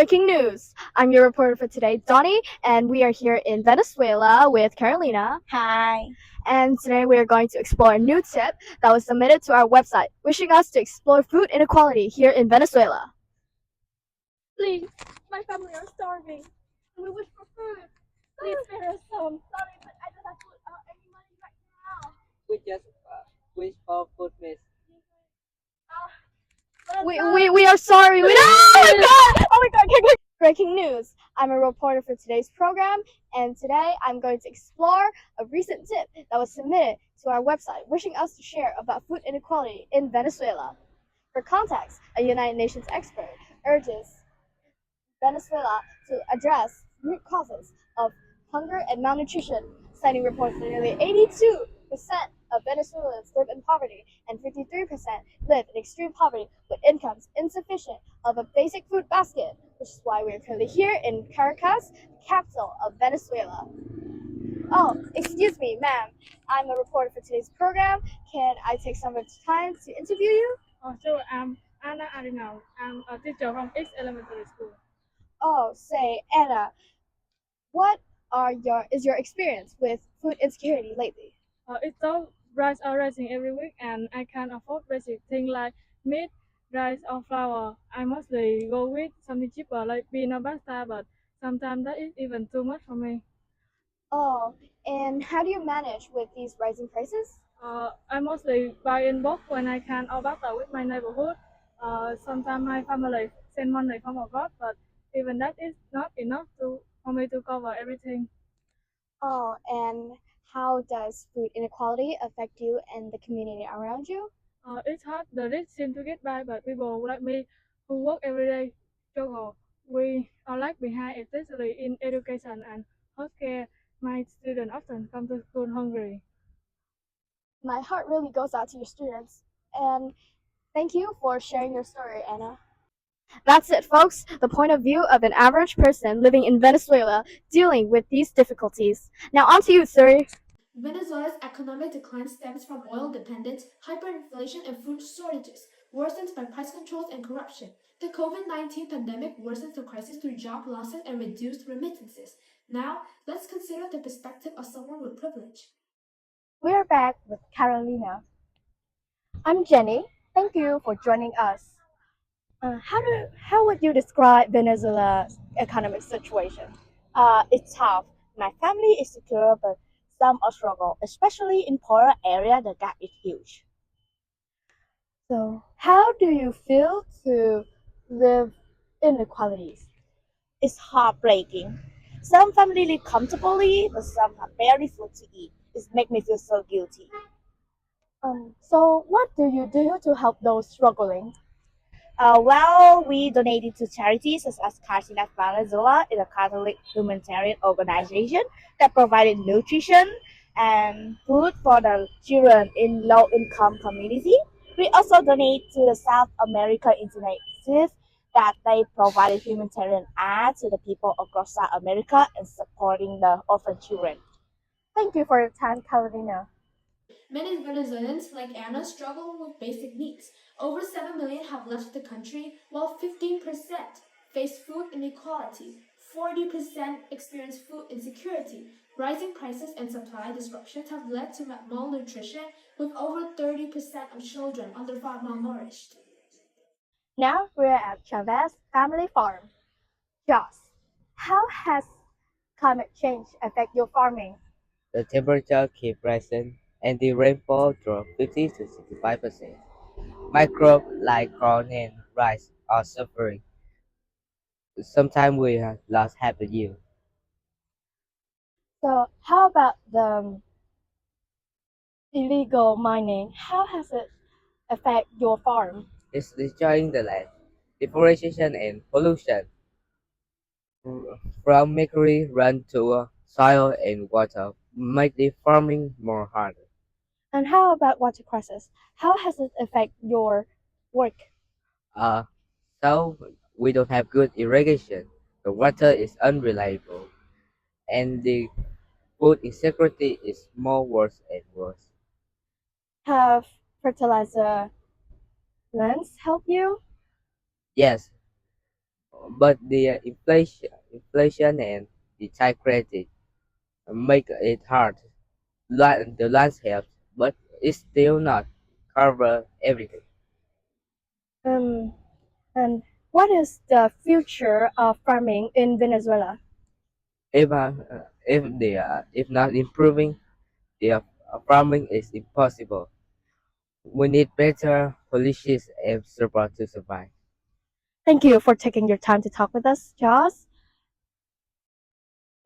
Breaking news! I'm your reporter for today, Donnie, and we are here in Venezuela with Carolina. Hi. And today we are going to explore a new tip that was submitted to our website, wishing us to explore food inequality here in Venezuela. Please, my family are starving, and we wish for food. Please spare us some. Sorry, but I don't have food, any money right now. We just wish for food miss. We are sorry. Oh my god! Oh my god! Breaking news! I'm a reporter for today's program, and today I'm going to explore a recent tip that was submitted to our website, wishing us to share about food inequality in Venezuela. For context, a United Nations expert urges Venezuela to address root causes of hunger and malnutrition, citing reports that nearly 82% of Venezuelans live in poverty and 53% live in extreme poverty with incomes insufficient of a basic food basket, which is why we are currently here in Caracas, the capital of Venezuela. Oh, excuse me, ma'am. I'm a reporter for today's program. Can I take some of your time to interview you? Oh, sure. I'm Anna Arinal. I'm a teacher from X Elementary School. Oh, say, Anna, what is your experience with food insecurity lately? It's all price are rising every week, and I can't afford basic things like meat, rice, or flour. I mostly go with something cheaper like peanut pasta, but sometimes that is even too much for me. Oh, and how do you manage with these rising prices? I mostly buy in bulk when I can or barter with my neighborhood. Sometimes my family send money from abroad, but even that is not enough for me to cover everything. Oh, and how does food inequality affect you and the community around you? It's hard. The rich seem to get by, but people like me who work every day struggle. We are lag behind, especially in education and healthcare. My students often come to school hungry. My heart really goes out to your students, and thank you for sharing your story, Anna. That's it, folks. The point of view of an average person living in Venezuela dealing with these difficulties. Now, on to you, Suri. Venezuela's economic decline stems from oil dependence, hyperinflation, and food shortages, worsened by price controls and corruption. The COVID-19 pandemic worsens the crisis through job losses and reduced remittances. Now, let's consider the perspective of someone with privilege. We're back with Carolina. I'm Jenny. Thank you for joining us. How would you describe Venezuela's economic situation? It's tough. My family is secure, but some are struggle, especially in poorer area. The gap is huge. So, how do you feel to live inequalities? It's heartbreaking. Some family live comfortably, but some have barely food to eat. It makes me feel so guilty. So what do you do to help those struggling? Well, we donated to charities such as Caritas Venezuela, is a Catholic humanitarian organization that provided nutrition and food for the children in low-income community. We also donate to the South America Initiative that they provided humanitarian aid to the people across South America and supporting the orphan children. Thank you for your time, Carolina. Many Venezuelans, like Anna, struggle with basic needs. Over 7 million have left the country, while 15% face food inequality. 40% experience food insecurity. Rising prices and supply disruptions have led to malnutrition, with over 30% of children under 5 malnourished. Now we're at Chavez Family Farm. Joss, how has climate change affect your farming? The temperature keeps rising and the rainfall drops 50 to 65%. My crops like corn and rice are suffering. Sometimes we have lost half a year. So how about the illegal mining? How has it affect your farm? It's destroying the land. Deforestation and pollution from mercury run to soil and water make the farming more harder. And how about water crisis? How has it affect your work? Uh, so we don't have good irrigation. The water is unreliable, and the food insecurity is more worse and worse. Have fertilizer plants help you? Yes, But the inflation and the tight credit make it hard. The land helps, but it's still not cover everything. Um, and what is the future of farming in Venezuela? If not improving, the farming is impossible. We need better policies and support to survive. Thank you for taking your time to talk with us, Joss.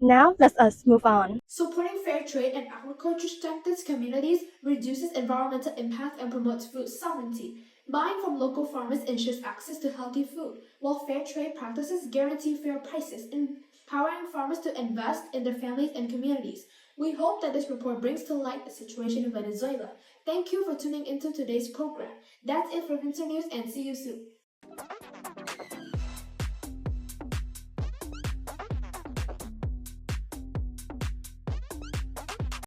Now let us move on. Supporting fair trade and agriculture strengthens communities, reduces environmental impact, and promotes food sovereignty. Buying from local farmers ensures access to healthy food, while fair trade practices guarantee fair prices, empowering farmers to invest in their families and communities. We hope that this report brings to light the situation in Venezuela. Thank you for tuning into today's program. That's it for Winter News, and see you soon.